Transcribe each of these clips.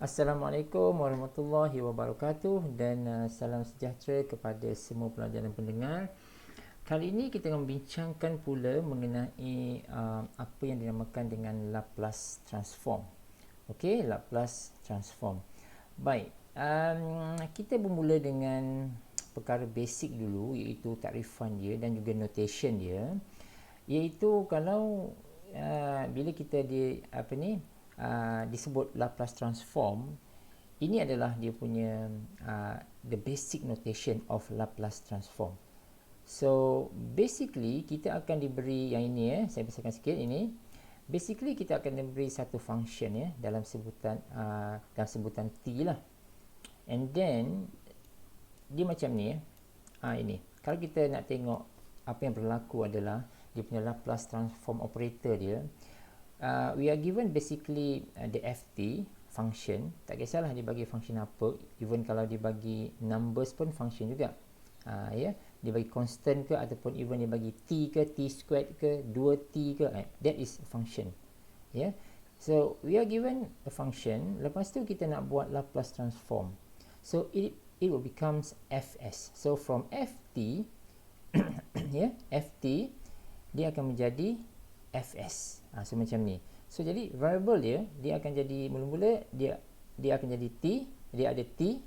Assalamualaikum warahmatullahi wabarakatuh dan salam sejahtera kepada semua pelajar dan pendengar. Kali ini kita akan membincangkan pula mengenai apa yang dinamakan dengan Laplace transform. Okey, Laplace transform. Baik, kita bermula dengan perkara basic dulu, iaitu takrifan dia dan juga notation dia. Iaitu kalau bila kita disebut Laplace transform, ini adalah dia punya the basic notation of Laplace transform. So basically kita akan diberi yang ini, saya besarkan sikit ini. Basically kita akan diberi satu function dalam sebutan t lah. And then dia macam ni ini. Kalau kita nak tengok apa yang berlaku adalah dia punya Laplace transform operator dia. We are given basically the ft function. Tak kisahlah dia bagi function apa, even kalau dia bagi numbers pun function juga. Dia bagi constant ke ataupun even dia bagi t ke, t squared ke, 2t ke, that is function. So we are given a function, lepas tu kita nak buat Laplace transform. So it will becomes fs. So from ft ft dia akan menjadi fs. So macam ni. So jadi variable dia akan jadi mula-mula dia akan jadi t, dia ada t,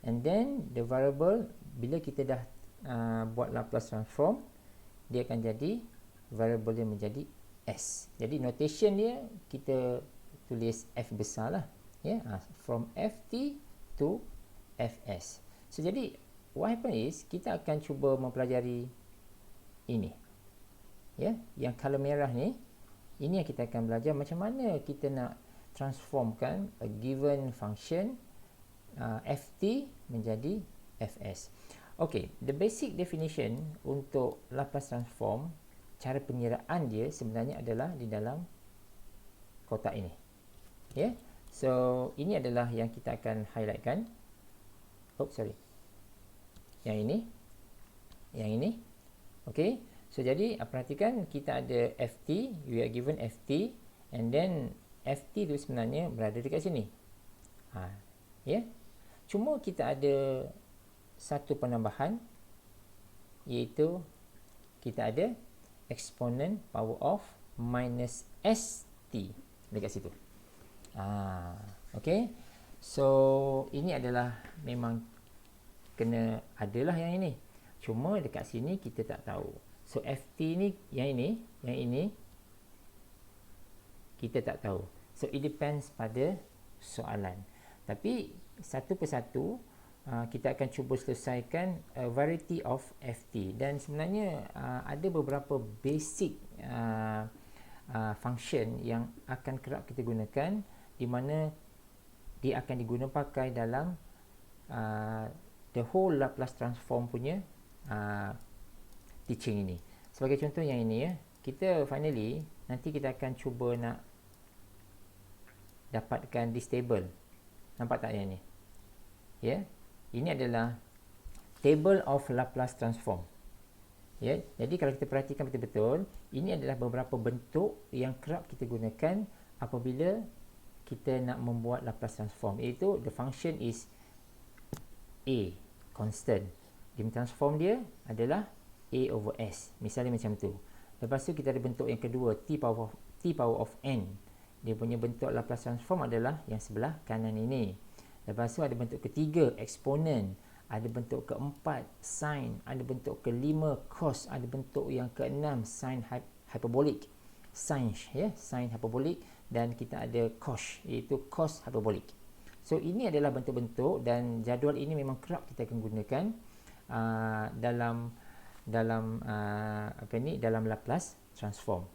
and then the variable bila kita dah buat Laplace transform, dia akan jadi variable dia menjadi s. Jadi notation dia kita tulis f besar lah, from ft to fs. So jadi what happen is kita akan cuba mempelajari ini, yang color merah ni. Ini yang kita akan belajar macam mana kita nak transformkan a given function ft menjadi fs. Okay, the basic definition untuk Laplace transform, cara penyiraan dia sebenarnya adalah di dalam kotak ini. So ini adalah yang kita akan highlightkan. Yang ini. Okay. So jadi perhatikan kita ada ft, we are given ft, and then ft tu sebenarnya berada dekat sini. Cuma kita ada satu penambahan, iaitu kita ada exponent power of minus st dekat situ. Okay. So ini adalah memang kena adalah yang ini. Cuma dekat sini kita tak tahu. So ft ni yang ini kita tak tahu. So it depends pada soalan. Tapi satu persatu kita akan cuba selesaikan a variety of ft, dan sebenarnya ada beberapa basic function yang akan kerap kita gunakan, di mana dia akan diguna pakai dalam the whole Laplace transform punya teaching ini. Sebagai contoh yang ini, kita finally nanti kita akan cuba nak dapatkan this table. Nampak tak yang ni? Ini adalah table of Laplace transform. Jadi kalau kita perhatikan betul-betul, ini adalah beberapa bentuk yang kerap kita gunakan apabila kita nak membuat Laplace transform, iaitu the function is a, constant. Dia transform dia adalah a over s, misalnya macam tu. Lepas tu kita ada bentuk yang kedua, t power of n. Dia punya bentuk Laplace transform adalah yang sebelah kanan ini. Lepas tu ada bentuk ketiga, exponent. Ada bentuk keempat, sin. Ada bentuk kelima, cos. Ada bentuk yang keenam, sin hyperbolic. Sin, sin hyperbolic. Dan kita ada cos, iaitu cos hyperbolic. So ini adalah bentuk-bentuk, dan jadual ini memang kerap kita akan gunakan dalam Laplace transform.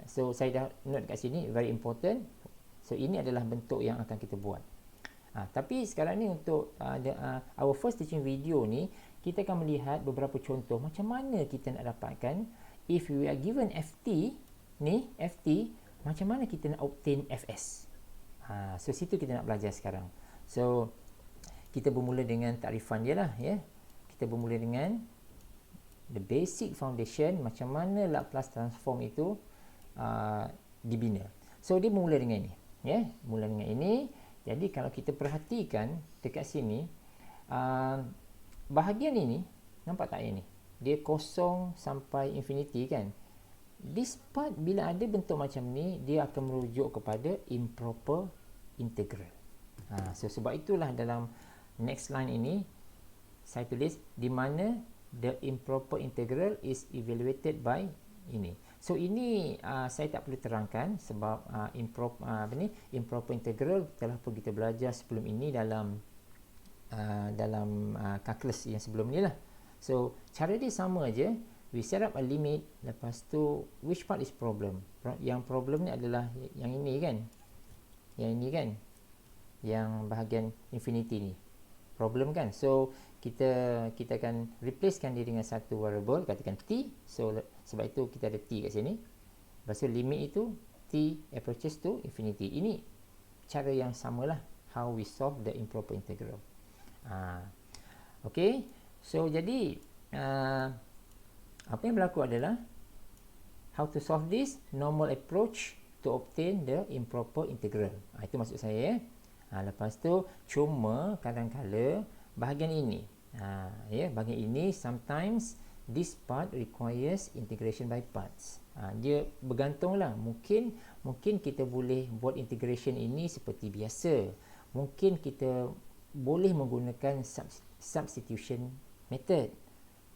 So saya dah note kat sini, very important. So ini adalah bentuk yang akan kita buat. Tapi sekarang ni untuk our first teaching video ni, kita akan melihat beberapa contoh macam mana kita nak dapatkan, if we are given ft ni, ft, macam mana kita nak obtain fs. So situ kita nak belajar sekarang. So kita bermula dengan takrifan dia lah. Kita bermula dengan the basic foundation, macam mana Laplace transform itu dibina. So dia bermula dengan ini. Mula dengan ini. Jadi kalau kita perhatikan dekat sini, bahagian ini, nampak tak ini? Dia kosong sampai infinity kan? This part bila ada bentuk macam ni, dia akan merujuk kepada improper integral. So sebab itulah dalam next line ini saya tulis di mana the improper integral is evaluated by ini. So ini saya tak perlu terangkan sebab improper integral telah pun kita belajar sebelum ini dalam calculus yang sebelum ni lah. So cara dia sama aja. We set up a limit, lepas tu which part is problem? Yang problem ni adalah yang ini kan? Yang ini kan? Yang bahagian infinity ni. Problem kan? So kita akan replacekan dia dengan satu variable, katakan t. So sebab itu kita ada t kat sini. Lepas tu limit itu t approaches to infinity. Ini cara yang samalah how we solve the improper integral. Okay. So jadi apa yang berlaku adalah how to solve this normal approach to obtain the improper integral. Itu maksud saya. Lepas tu cuma kadang-kala bahagian ini, bahagian ini sometimes this part requires integration by parts. Dia bergantunglah. Mungkin kita boleh buat integration ini seperti biasa. Mungkin kita boleh menggunakan substitution method,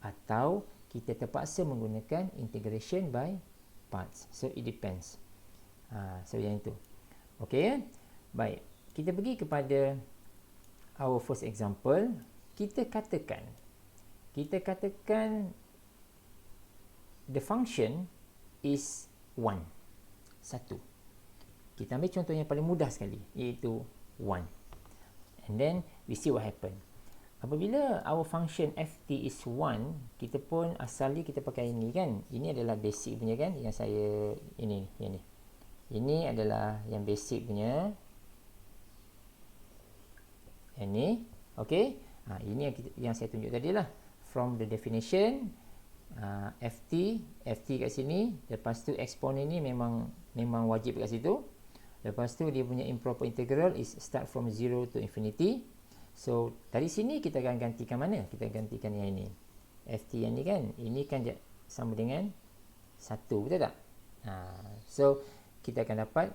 atau kita terpaksa menggunakan integration by parts. So it depends. So yang itu. Okay. Baik. Kita pergi kepada our first example. Kita katakan the function is 1. Kita ambil contoh yang paling mudah sekali, iaitu 1. And then we see what happen. Apabila our function ft is 1, kita pun asalnya kita pakai ini kan. Ini adalah basic punya kan, yang saya ini. Ini adalah yang basic punya. Yang ni, okey. Ini yang saya tunjuk tadi lah. From the definition, ft kat sini, lepas tu exponent ni memang wajib kat situ. Lepas tu dia punya improper integral is start from 0 to infinity. So dari sini kita akan gantikan mana? Kita gantikan yang ini. Ft yang ni kan, ini kan sama dengan 1, betul tak? So kita akan dapat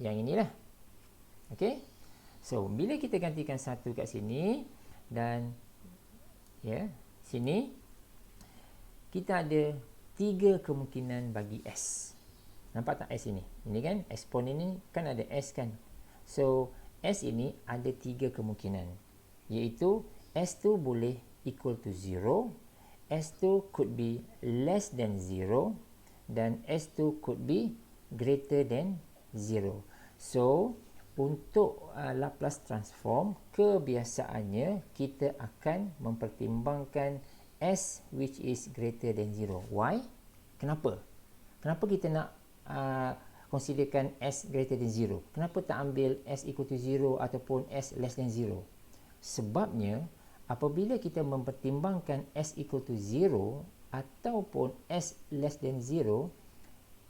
yang inilah. Okey. So bila kita gantikan 1 kat sini dan sini, kita ada 3 kemungkinan bagi s. Nampak tak s ini? Ini kan exponent ni kan ada s kan. So S ini ada 3 kemungkinan, iaitu S2 boleh equal to 0, S2 could be less than 0, dan S2 could be greater than 0. So, untuk Laplace transform, kebiasaannya kita akan mempertimbangkan S which is greater than 0. Why? Kenapa? Kenapa kita nak considerkan S greater than 0? Kenapa tak ambil S equal to 0 ataupun S less than 0? Sebabnya, apabila kita mempertimbangkan S equal to 0 ataupun S less than 0,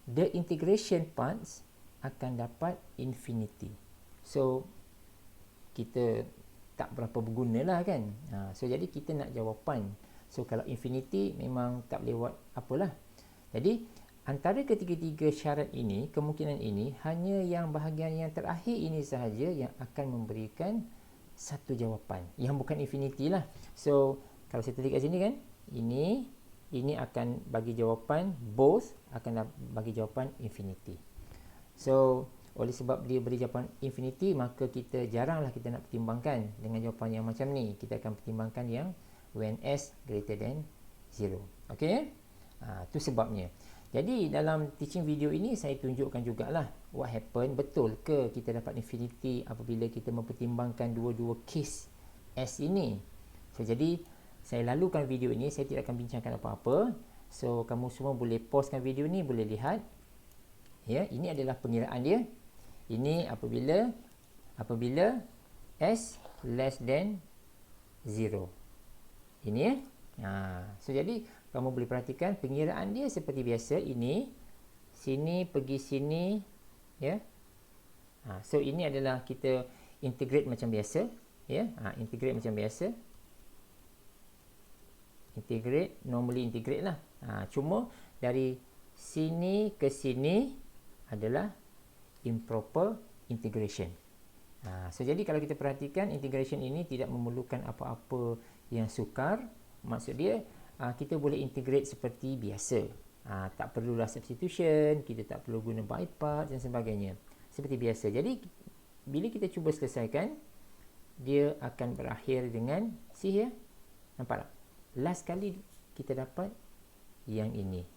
the integration parts akan dapat infinity. So, kita tak berapa berguna lah kan. So, jadi kita nak jawapan. So, kalau infinity memang tak boleh buat apalah. Jadi, antara ketiga-tiga syarat ini, kemungkinan ini, hanya yang bahagian yang terakhir ini sahaja yang akan memberikan satu jawapan, yang bukan infinity lah. So, kalau saya tulis kat sini kan, ini akan bagi jawapan, both akan bagi jawapan infinity. So, oleh sebab dia beri jawapan infinity, maka kita jaranglah kita nak pertimbangkan dengan jawapan yang macam ni. Kita akan pertimbangkan yang when S greater than 0. Okay? Itu sebabnya. Jadi dalam teaching video ini saya tunjukkan jugalah what happen, betul ke kita dapat infinity apabila kita mempertimbangkan dua-dua case S ini. So, jadi saya lalukan video ini, saya tidak akan bincangkan apa-apa. So kamu semua boleh pausekan video ni, boleh lihat. Ya, ini adalah pengiraan dia. Ini apabila S less than 0. Ini ya. So jadi kamu boleh perhatikan pengiraan dia seperti biasa. Ini sini pergi sini, ya. So ini adalah kita integrate macam biasa, ya. Integrate macam biasa. Integrate, normally integrate lah. Cuma dari sini ke sini adalah improper integration. So jadi kalau kita perhatikan, integration ini tidak memerlukan apa-apa yang sukar. Maksud dia, kita boleh integrate seperti biasa. Tak perlulah substitution, kita tak perlu guna by part dan sebagainya. Seperti biasa. Jadi bila kita cuba selesaikan, dia akan berakhir dengan see here. Nampak tak? Last kali kita dapat yang ini.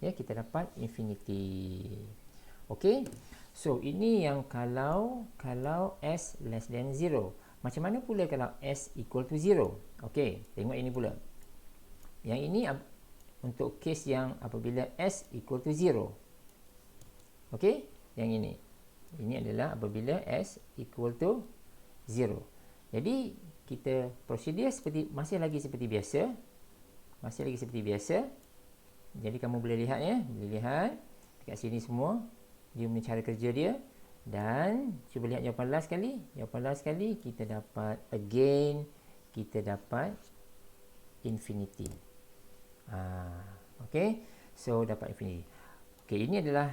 Ya, kita dapat infinity. Okey. So ini yang kalau s less than 0. Macam mana pula kalau s equal to 0? Okey, tengok ini pula. Yang ini untuk kes yang apabila s equal to 0. Okey, yang ini. Ini adalah apabila s equal to 0. Jadi kita prosedur masih lagi seperti biasa. Jadi kamu boleh lihat ya, dekat sini semua dia punya cara kerja dia. Dan cuba lihat jawapan last kali kita dapat again, kita dapat infinity. Okay, so dapat infinity. Okay, ini adalah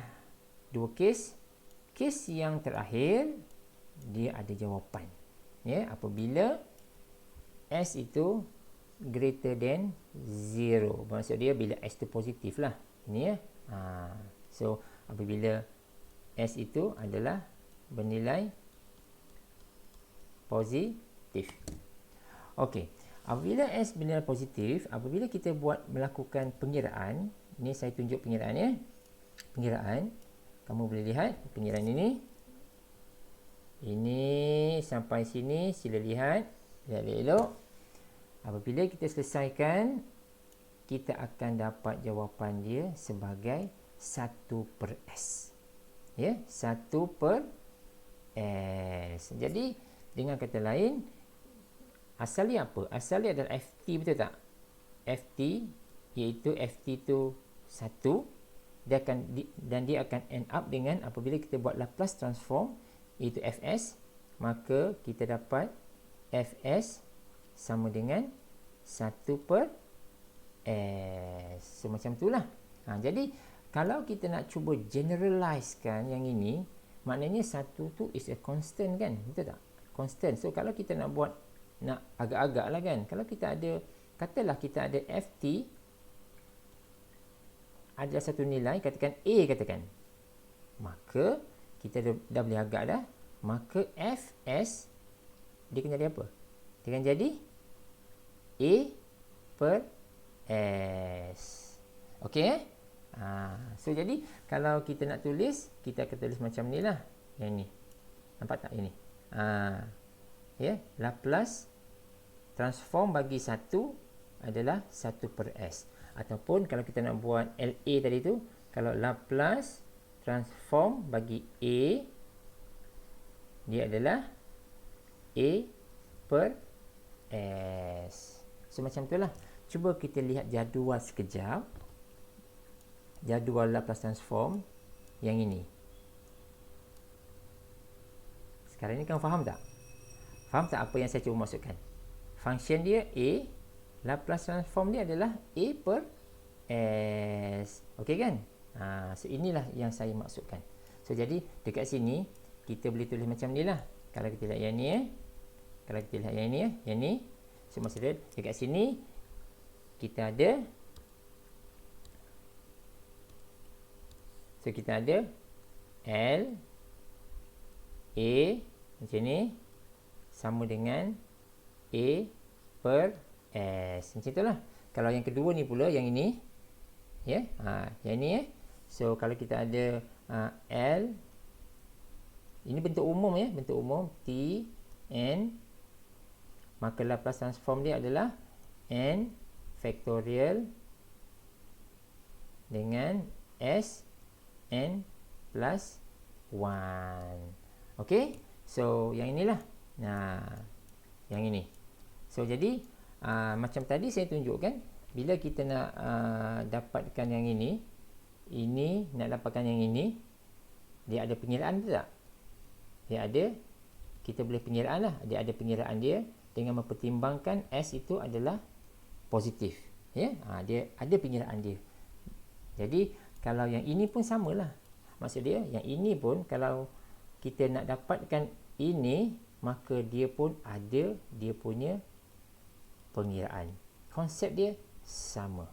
dua kes. Kes yang terakhir dia ada jawapan, ya, apabila s itu greater than 0. Maksud dia bila s itu positif lah. Ini ya. So apabila s itu adalah bernilai positif. Okey. Apabila s bernilai positif, apabila kita melakukan pengiraan, ini saya tunjuk pengiraan ya. Pengiraan, kamu boleh lihat pengiraan ini. Ini sampai sini, sila lihat elok. Apabila kita selesaikan, kita akan dapat jawapan dia sebagai 1/s. Ya, 1/s. Jadi dengan kata lain, asal dia apa? Asal dia adalah ft, betul tak? Ft iaitu ft itu 1. Dia akan end up dengan apabila kita buat Laplace transform iaitu fs, maka kita dapat fs sama dengan 1/s. So macam itulah. Jadi kalau kita nak cuba generalizekan yang ini, maknanya 1 tu is a constant kan? Betul tak? Constant. So kalau kita nak buat, nak agak-agak lah kan, kalau kita ada, katalah kita ada ft adalah satu nilai, katakan a, maka kita dah boleh agak dah, maka fs dia akan jadi apa? Dia akan jadi a/s. Okey. So jadi kalau kita nak tulis, kita akan tulis macam ni lah. Yang ni, nampak tak ini? Ya, Laplace transform bagi 1 adalah 1/s. Ataupun kalau kita nak buat LA tadi tu, kalau Laplace transform bagi A, dia adalah A/s. So macam itulah. Cuba kita lihat jadual sekejap. Jadual Laplace transform yang ini. Sekarang ni kamu faham tak? Faham tak apa yang saya cuba maksudkan? Function dia A, Laplace transform dia adalah A/s. Okey kan? So inilah yang saya maksudkan. So jadi dekat sini kita boleh tulis macam ni lah. Kalau kita lihat yang ni Kalau kita lihat yang ni yang ni. So maksudnya dekat sini kita ada L A macam ni sama dengan A/s. Macam itulah. Kalau yang kedua ni pula, yang ini, ya, yang ni so kalau kita ada L, ini bentuk umum ya, bentuk umum T N, maka Laplace transform dia adalah N factorial dengan S N plus 1. Okey, so yang inilah. Yang ini. So jadi macam tadi saya tunjukkan, bila kita nak dapatkan yang ini nak dapatkan yang ini, dia ada pengiraan betul tak? Dia ada kita boleh pengiraan lah. Dia ada pengiraan dia dengan mempertimbangkan S itu adalah positif. Ya, dia ada pengiraan dia. Jadi kalau yang ini pun samalah. Maksud dia yang ini pun kalau kita nak dapatkan ini, maka dia pun ada dia punya pengiraan. Konsep dia sama.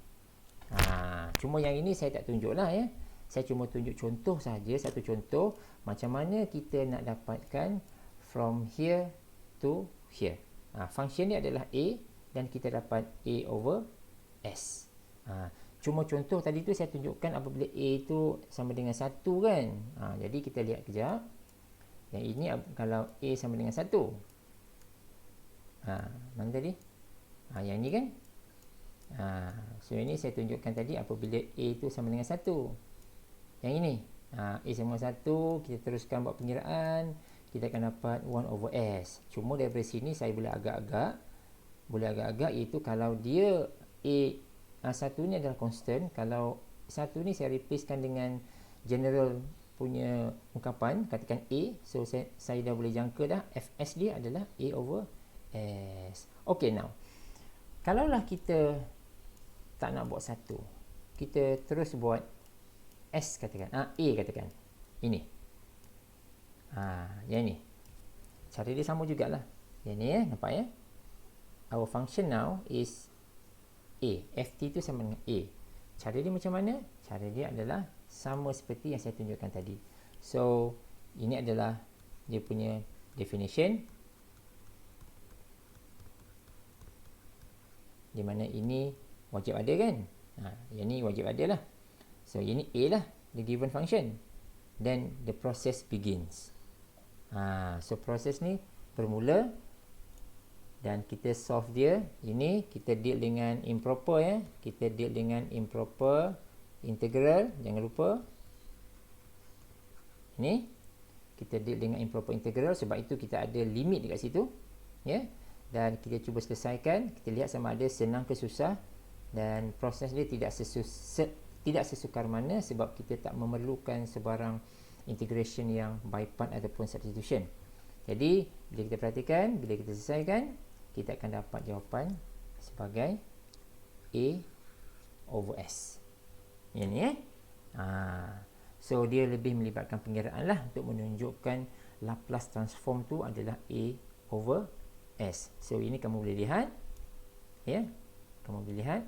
Cuma yang ini saya tak tunjuklah ya. Saya cuma tunjuk contoh saja, satu contoh macam mana kita nak dapatkan from here to here. Function ni adalah A dan kita dapat A over S. Cuma contoh tadi tu saya tunjukkan apabila A tu sama dengan 1 kan. Jadi kita lihat kejap. Yang ini kalau A sama dengan 1. Mana tadi? Yang ni kan. So ini saya tunjukkan tadi apabila A tu sama dengan 1. Yang ini A sama dengan 1, kita teruskan buat pengiraan, kita akan dapat 1 over S. Cuma daripada sini saya boleh agak-agak iaitu kalau dia A 1 ni adalah constant, kalau 1 ni saya replacekan dengan general punya ungkapan, katakan A, so saya dah boleh jangka dah Fs dia adalah A over S. Okay, now kalaulah kita tak nak buat 1, kita terus buat S katakan, A katakan ini, yang ni cara dia sama jugalah. Yang ni nampak ya, our function now is A, ft tu sama dengan A. Cara dia macam mana? Cara dia adalah sama seperti yang saya tunjukkan tadi. So ini adalah dia punya definition, di mana ini wajib ada kan. Yang ni wajib ada lah. So ini A lah, the given function. Then the process begins. So proses ni bermula dan kita solve dia. Ini kita deal dengan improper ya. Kita deal dengan improper integral, jangan lupa. Ini kita deal dengan improper integral, sebab itu kita ada limit dekat situ ya. Dan kita cuba selesaikan, kita lihat sama ada senang ke susah, dan proses dia tidak sesukar mana sebab kita tak memerlukan sebarang integration yang by part ataupun substitution. Jadi bila kita perhatikan, bila kita selesaikan, kita akan dapat jawapan sebagai A over S. Yang ni so dia lebih melibatkan pengiraan lah untuk menunjukkan Laplace transform tu adalah A over S. So ini kamu boleh lihat ya, kamu boleh lihat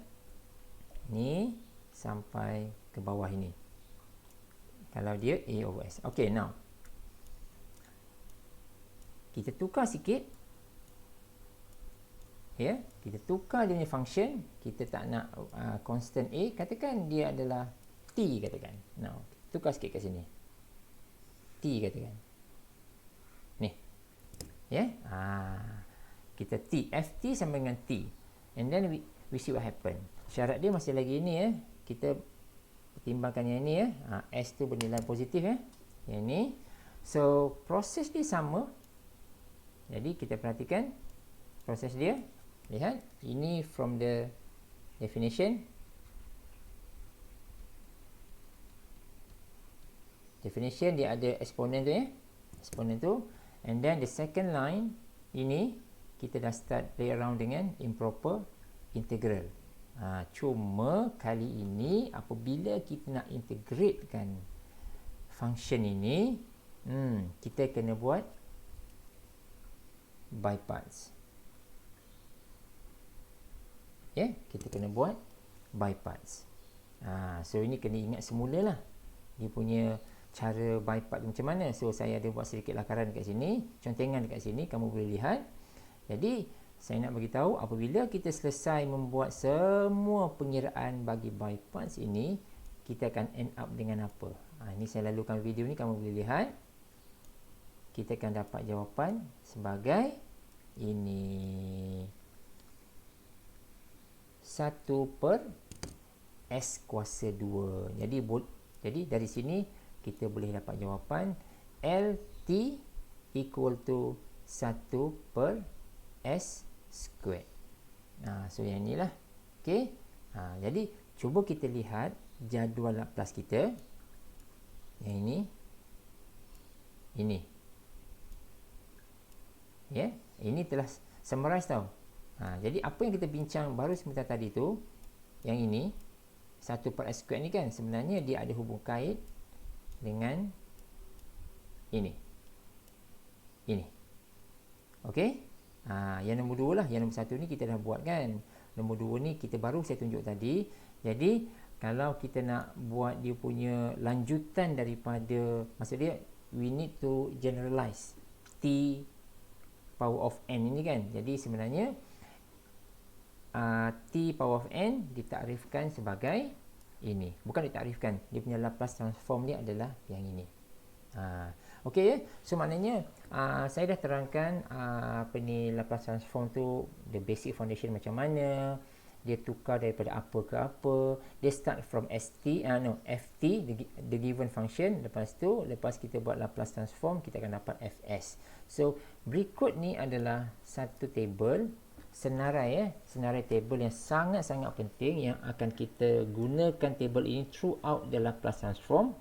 ni sampai ke bawah ini kalau dia A over S. Okay, now kita tukar sikit ya, kita tukar dia punya function. Kita tak nak constant A, katakan dia adalah T katakan. Now tukar sikit kat sini, T katakan ni ya. Kita T, Ft sama dengan T, and then we see what happen. Syarat dia masih lagi ni ya, kita pertimbangkan yang ni ya. S tu bernilai positif ya, yang ni. So proses dia sama. Jadi kita perhatikan proses dia. Lihat, ini from the definition. Definition dia ada exponent tu ya, exponent tu. And then the second line ini kita dah start play around dengan improper integral. Cuma kali ini apabila kita nak integratekan function ini, kita kena buat by parts. Ya, kita kena buat by parts. So ini kena ingat semula lah dia punya cara by part macam mana. So saya ada buat sedikit lakaran dekat sini, contengan dekat sini, kamu boleh lihat. Jadi saya nak bagi tahu apabila kita selesai membuat semua pengiraan bagi by parts ini, kita akan end up dengan apa. Ini saya lalukan video ni, kamu boleh lihat. Kita akan dapat jawapan sebagai ini, 1 per S kuasa 2. Jadi dari sini kita boleh dapat jawapan LT equal to 1 per S squared. So yang inilah. Okay. Jadi cuba kita lihat jadual Laplace kita. Yang ini. Ya, ini telah summarize tau. Jadi apa yang kita bincang baru sebentar tadi tu, yang ini 1/s² ni kan sebenarnya dia ada hubung kait dengan ini. Okey. Yang nombor 2 lah. Yang nombor 1 ni kita dah buat kan. Nombor 2 ni kita baru saya tunjuk tadi. Jadi kalau kita nak buat dia punya lanjutan daripada, maksud dia we need to generalize T power of n ini kan. Jadi sebenarnya T power of n ditakrifkan sebagai ini. Bukan ditakrifkan, dia punya Laplace transform ni adalah yang ini. Okey ya. So maknanya saya dah terangkan apa ni Laplace transform tu, the basic foundation macam mana, dia tukar daripada apa ke apa, dia start from ft, the given function. Lepas kita buat Laplace transform, kita akan dapat fs. So berikut ni adalah satu table senarai table yang sangat-sangat penting yang akan kita gunakan table ini throughout the Laplace transform.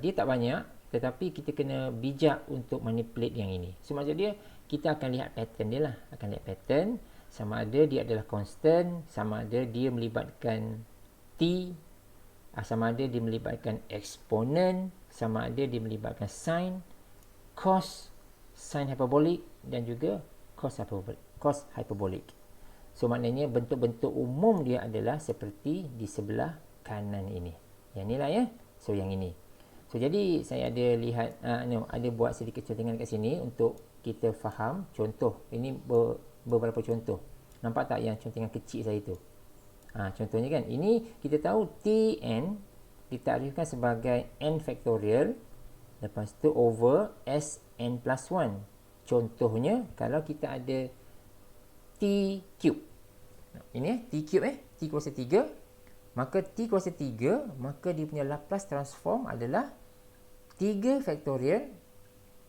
Dia tak banyak, tetapi kita kena bijak untuk manipulate yang ini. So maksud dia, kita akan lihat pattern dia lah. Akan lihat pattern, sama ada dia adalah constant, sama ada dia melibatkan t, sama ada dia melibatkan exponent, sama ada dia melibatkan sin, cos, sin hyperbolic dan juga cos hyperbolic. So maknanya bentuk-bentuk umum dia adalah seperti di sebelah kanan ini. Yang inilah ya. So yang ini. So jadi saya ada lihat ada buat sedikit contohan kat sini untuk kita faham contoh. Ini beberapa contoh. Nampak tak yang contoh yang kecil saya tu? Contohnya kan, ini kita tahu Tn ditakrifkan sebagai n factorial, lepas tu over Sn plus 1. Contohnya kalau kita ada T cube. Ini T cube T kuasa 3. Maka T kuasa 3, maka dia punya Laplace transform adalah 3 factorial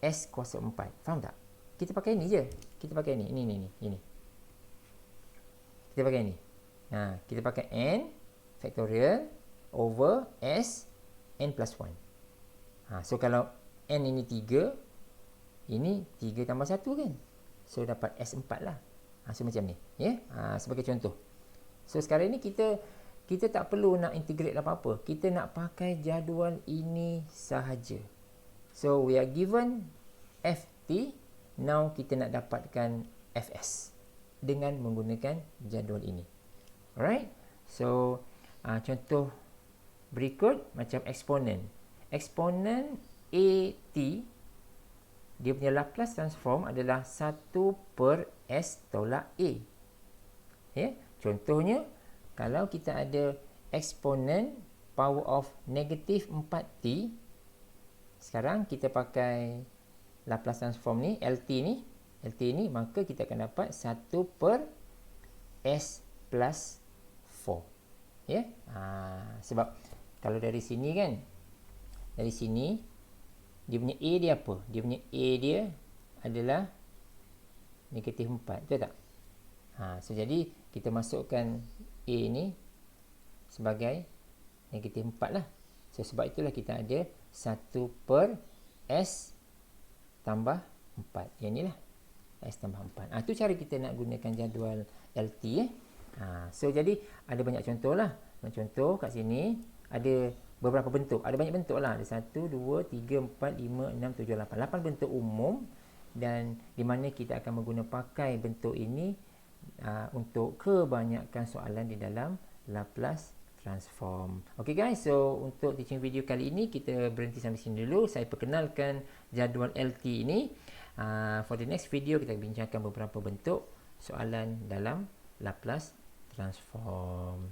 S kuasa 4. Faham tak? Kita pakai ni je. Kita pakai ni. Ini. Kita pakai ni. Kita pakai N factorial over S N plus 1. So kalau N ini 3, ini 3 tambah 1 kan? So dapat S4 lah. So macam ni. Sebagai contoh. So sekarang ni kita tak perlu nak integrate apa-apa. Kita nak pakai jadual ini sahaja. So we are given ft. Now kita nak dapatkan fs dengan menggunakan jadual ini. Alright. So contoh berikut macam eksponen. Eksponen at, dia punya Laplace transform adalah 1/s tolak a. Contohnya, kalau kita ada eksponen power of negatif 4t, sekarang kita pakai Laplace transform ni, LT ni, maka kita akan dapat 1/s plus 4. Sebab kalau dari sini kan, dari sini dia punya A dia apa? Dia punya A dia adalah negatif 4, betul tak? So jadi kita masukkan A ni sebagai negatif 4 lah. So sebab itulah kita ada 1/s tambah 4. Yang ni lah, S tambah 4. Itu cara kita nak gunakan jadual LT. So jadi ada banyak contoh lah. Contoh kat sini ada beberapa bentuk. Ada banyak bentuk lah. Ada 1, 2, 3, 4, 5, 6, 7, 8. 8 bentuk umum, dan di mana kita akan menggunakan pakai bentuk ini untuk kebanyakan soalan di dalam Laplace transform. Okay guys, so untuk teaching video kali ini kita berhenti sampai sini dulu. Saya perkenalkan jadual LT ini. For the next video kita bincangkan beberapa bentuk soalan dalam Laplace transform.